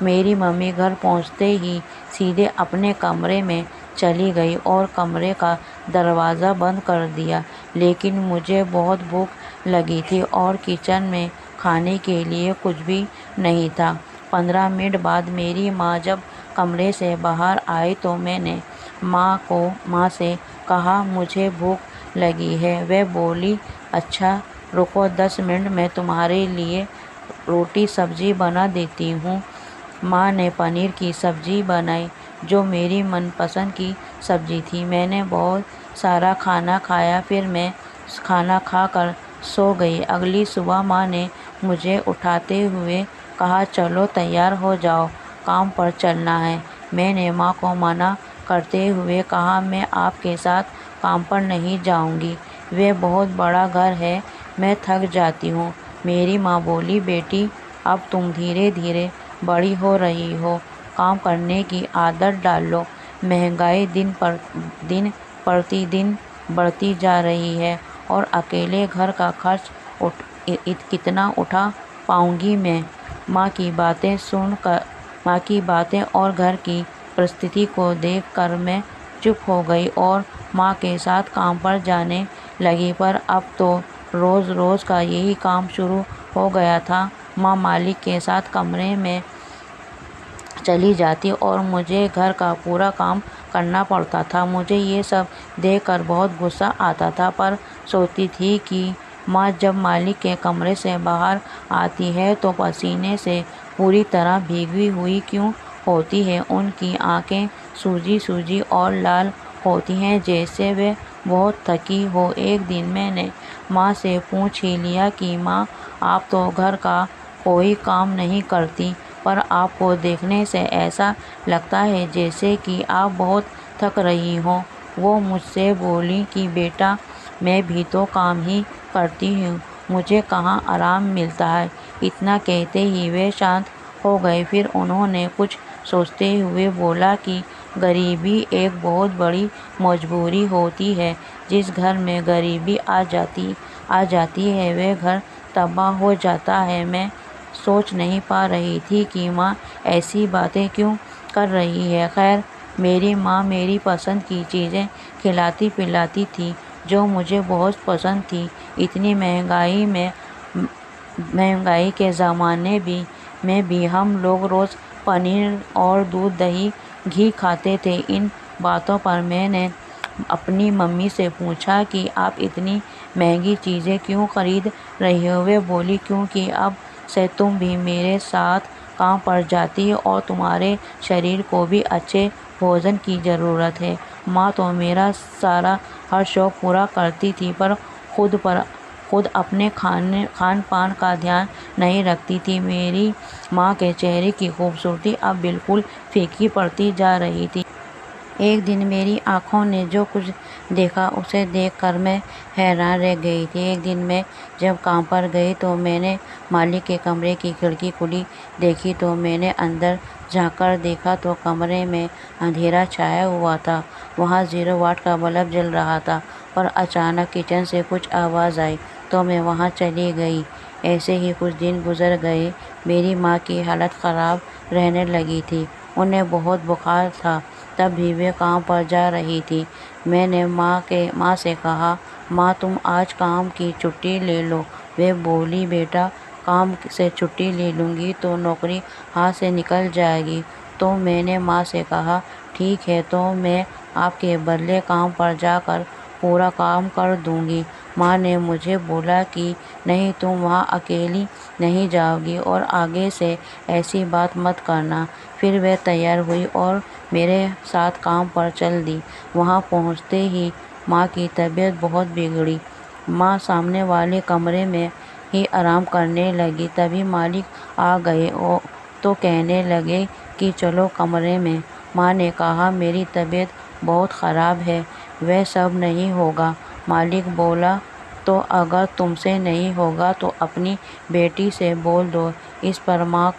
میری ممی گھر پہنچتے ہی سیدھے اپنے کمرے میں چلی گئی اور کمرے کا دروازہ بند کر دیا، لیکن مجھے بہت بھوک لگی تھی اور کچن میں کھانے کے لیے کچھ بھی نہیں تھا۔ 15 منٹ بعد میری ماں جب کمرے سے باہر آئی تو میں نے ماں سے کہا مجھے بھوک لگی ہے۔ وہ بولی اچھا رکو 10 منٹ میں تمہارے لیے روٹی سبزی بنا دیتی ہوں۔ ماں نے پنیر کی سبزی بنائی جو میری من پسند کی سبزی تھی۔ میں نے بہت سارا کھانا کھایا، پھر میں کھانا کھا کر سو گئی۔ اگلی صبح ماں نے مجھے اٹھاتے ہوئے کہا چلو تیار ہو جاؤ، کام پر چلنا ہے۔ میں نے ماں کو منع کرتے ہوئے کہا میں آپ کے ساتھ کام پر نہیں جاؤں گی، وہ بہت بڑا گھر ہے، میں تھک جاتی ہوں۔ میری ماں بولی بیٹی اب تم دھیرے دھیرے بڑی ہو رہی ہو، کام کرنے کی عادت ڈال لو، مہنگائی دن پرتی دن بڑھتی جا رہی ہے اور اکیلے گھر کا خرچ کتنا اٹھا پاؤں گی میں۔ ماں کی باتیں اور گھر کی پرستھتی کو دیکھ کر میں چپ ہو گئی اور ماں کے ساتھ کام پر جانے لگی، پر اب تو روز روز کا یہی کام شروع ہو گیا تھا۔ ماں مالک کے ساتھ کمرے میں چلی جاتی اور مجھے گھر کا پورا کام کرنا پڑتا تھا۔ مجھے یہ سب دیکھ کر بہت غصہ آتا تھا، پر سوچتی تھی کہ ماں جب مالک کے کمرے سے باہر آتی ہے تو پسینے سے پوری طرح بھیگی ہوئی کیوں ہوتی ہے؟ ان کی آنکھیں سوجی سوجی اور لال ہوتی ہیں جیسے وہ بہت تھکی ہو۔ ایک دن میں نے ماں سے پوچھ ہی لیا کہ ماں آپ تو گھر کا کوئی کام نہیں کرتی، پر آپ کو دیکھنے سے ایسا لگتا ہے جیسے کہ آپ بہت تھک رہی ہوں۔ وہ مجھ سے بولی کہ بیٹا میں بھی تو کام ہی کرتی ہوں، مجھے کہاں آرام ملتا ہے۔ اتنا کہتے ہی وہ شانت ہو گئے، پھر انہوں نے کچھ سوچتے ہوئے بولا کہ غریبی ایک بہت بڑی مجبوری ہوتی ہے، جس گھر میں غریبی آ جاتی ہے وہ گھر تباہ ہو جاتا ہے۔ میں سوچ نہیں پا رہی تھی کہ ماں ایسی باتیں کیوں کر رہی ہے۔ خیر میری ماں میری پسند کی چیزیں کھلاتی پلاتی تھی جو مجھے بہت پسند تھی۔ اتنی مہنگائی کے زمانے میں بھی ہم لوگ روز پنیر اور دودھ دہی گھی کھاتے تھے۔ ان باتوں پر میں نے اپنی ممی سے پوچھا کہ آپ اتنی مہنگی چیزیں کیوں خرید رہی ہو؟ وہ بولی کیونکہ اب سے تم بھی میرے ساتھ کام پر جاتی ہو اور تمہارے شریر کو بھی اچھے بھوجن کی ضرورت ہے۔ ماں تو میرا سارا ہر شوق پورا کرتی تھی، پر خود اپنے کھان پان کا دھیان نہیں رکھتی تھی۔ میری ماں کے چہرے کی خوبصورتی اب بالکل پھیکی پڑتی جا رہی تھی۔ ایک دن میری آنکھوں نے جو کچھ دیکھا اسے دیکھ کر میں حیران رہ گئی تھی۔ ایک دن میں جب کام پر گئی تو میں نے مالک کے کمرے کی کھڑکی کھلی دیکھی، تو میں نے اندر جھانک کر دیکھا تو کمرے میں اندھیرا چھایا ہوا تھا، وہاں 0 واٹ کا بلب جل رہا تھا، پر اچانک کچن سے کچھ آواز آئی تو میں وہاں چلی گئی۔ ایسے ہی کچھ دن گزر گئے۔ میری ماں کی حالت خراب رہنے لگی تھی، انہیں بہت بخار تھا، تب بھی وہ کام پر جا رہی تھی۔ میں نے ماں سے کہا ماں تم آج کام کی چھٹی لے لو۔ وہ بولی بیٹا کام سے چھٹی لے لوں گی تو نوکری ہاتھ سے نکل جائے گی۔ تو میں نے ماں سے کہا ٹھیک ہے، تو میں آپ کے بدلے کام پر جا کر پورا کام کر دوں گی۔ ماں نے مجھے بولا کہ نہیں تم وہاں اکیلی نہیں جاؤ گی اور آگے سے ایسی بات مت کرنا۔ پھر وہ تیار ہوئی اور میرے ساتھ کام پر چل دی۔ وہاں پہنچتے ہی ماں کی طبیعت بہت بگڑی۔ ماں سامنے والے کمرے میں ہی آرام کرنے لگی، تبھی مالک آ گئے تو کہنے لگے کہ چلو کمرے میں۔ ماں نے کہا میری طبیعت بہت خراب ہے، وہ سب نہیں ہوگا۔ مالک بولا تو اگر تم سے نہیں ہوگا تو اپنی بیٹی سے بول دو۔ اس پر ماں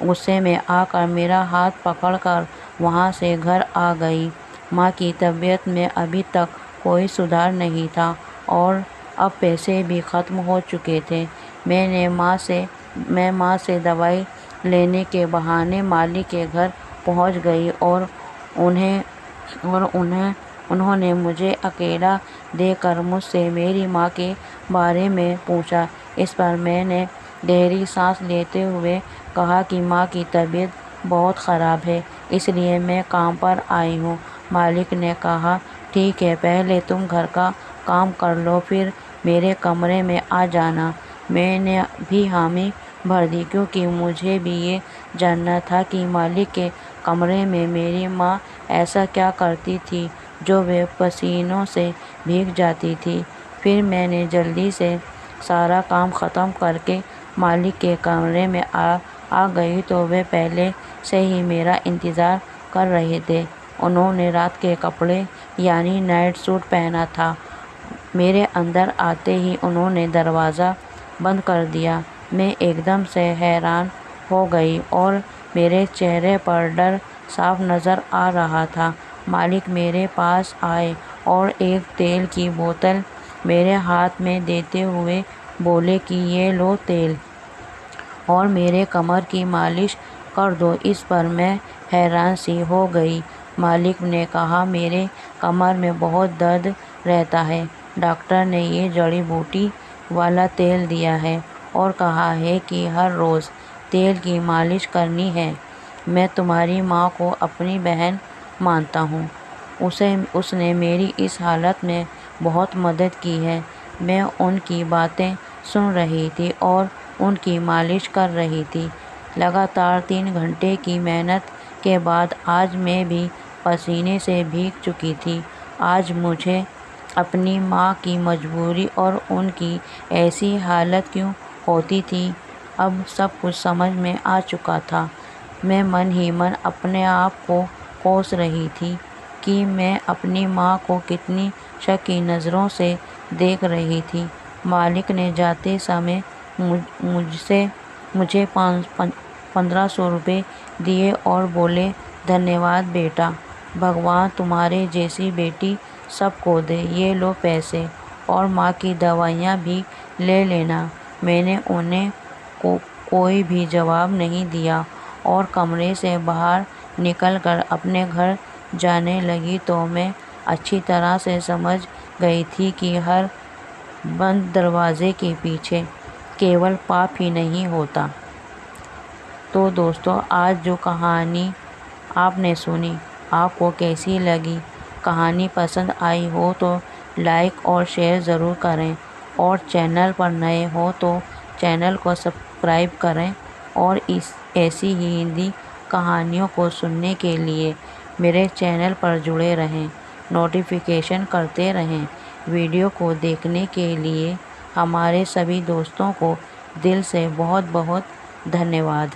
غصے میں آ کر میرا ہاتھ پکڑ کر وہاں سے گھر آ گئی۔ ماں کی طبیعت میں ابھی تک کوئی سدھار نہیں تھا اور اب پیسے بھی ختم ہو چکے تھے۔ میں ماں سے دوائی لینے کے بہانے مالک کے گھر پہنچ گئی اور انہوں نے مجھے اکیلا دیکھ کر مجھ سے میری ماں کے بارے میں پوچھا۔ اس پر میں نے گہری سانس لیتے ہوئے کہا کہ ماں کی طبیعت بہت خراب ہے، اس لیے میں کام پر آئی ہوں۔ مالک نے کہا، ٹھیک ہے، پہلے تم گھر کا کام کر لو، پھر میرے کمرے میں آ جانا۔ میں نے بھی حامی بھر دی، کیونکہ مجھے بھی یہ جاننا تھا کہ مالک کے کمرے میں میری ماں ایسا کیا کرتی تھی جو وہ پسینوں سے بھیگ جاتی تھی۔ پھر میں نے جلدی سے سارا کام ختم کر کے مالک کے کمرے میں آ گئی تو وہ پہلے سے ہی میرا انتظار کر رہے تھے۔ انہوں نے رات کے کپڑے یعنی نائٹ سوٹ پہنا تھا۔ میرے اندر آتے ہی انہوں نے دروازہ بند کر دیا۔ میں ایک دم سے حیران ہو گئی اور میرے چہرے پر ڈر صاف نظر آ رہا تھا۔ مالک میرے پاس آئے اور ایک تیل کی بوتل میرے ہاتھ میں دیتے ہوئے بولے کہ یہ لو تیل، اور میرے کمر کی مالش کر دو۔ اس پر میں حیران سی ہو گئی۔ مالک نے کہا، میرے کمر میں بہت درد رہتا ہے، ڈاکٹر نے یہ جڑی بوٹی والا تیل دیا ہے اور کہا ہے کہ ہر روز تیل کی مالش کرنی ہے۔ میں تمہاری ماں کو اپنی بہن مانتا ہوں، اس نے میری اس حالت میں بہت مدد کی ہے۔ میں ان کی باتیں سن رہی تھی اور ان کی مالش کر رہی تھی۔ لگاتار 3 گھنٹے کی محنت کے بعد آج میں بھی پسینے سے بھیگ چکی تھی۔ آج مجھے اپنی ماں کی مجبوری اور ان کی ایسی حالت کیوں ہوتی تھی، اب سب کچھ سمجھ میں آ چکا تھا۔ میں من ہی من اپنے آپ کو کوس رہی تھی کہ میں اپنی ماں کو کتنی شک کی نظروں سے دیکھ رہی تھی۔ مالک نے جاتے سمے مجھے 1500 روپے دیے اور بولے، دھنیہ واد بیٹا، بھگوان تمہارے جیسی بیٹی سب کو دے، یہ لو پیسے، اور ماں کی دوائیاں بھی لے لینا۔ میں نے انہیں کوئی بھی جواب نہیں دیا اور کمرے سے باہر نکل کر اپنے گھر جانے لگی تو میں اچھی طرح سے سمجھ گئی تھی کہ ہر بند دروازے کے پیچھے کیول پاپ ہی نہیں ہوتا۔ تو دوستو، آج جو کہانی آپ نے سنی، آپ کو کیسی لگی؟ کہانی پسند آئی ہو تو لائک اور شیئر ضرور کریں، اور چینل پر نئے ہو تو چینل کو سبسکرائب کریں، اور ایسی ہی ہندی کہانیوں کو سننے کے لیے میرے چینل پر جڑے رہیں، نوٹیفیکیشن کرتے رہیں۔ ویڈیو کو دیکھنے کے لیے ہمارے سبھی دوستوں کو دل سے بہت بہت دھنیہ واد۔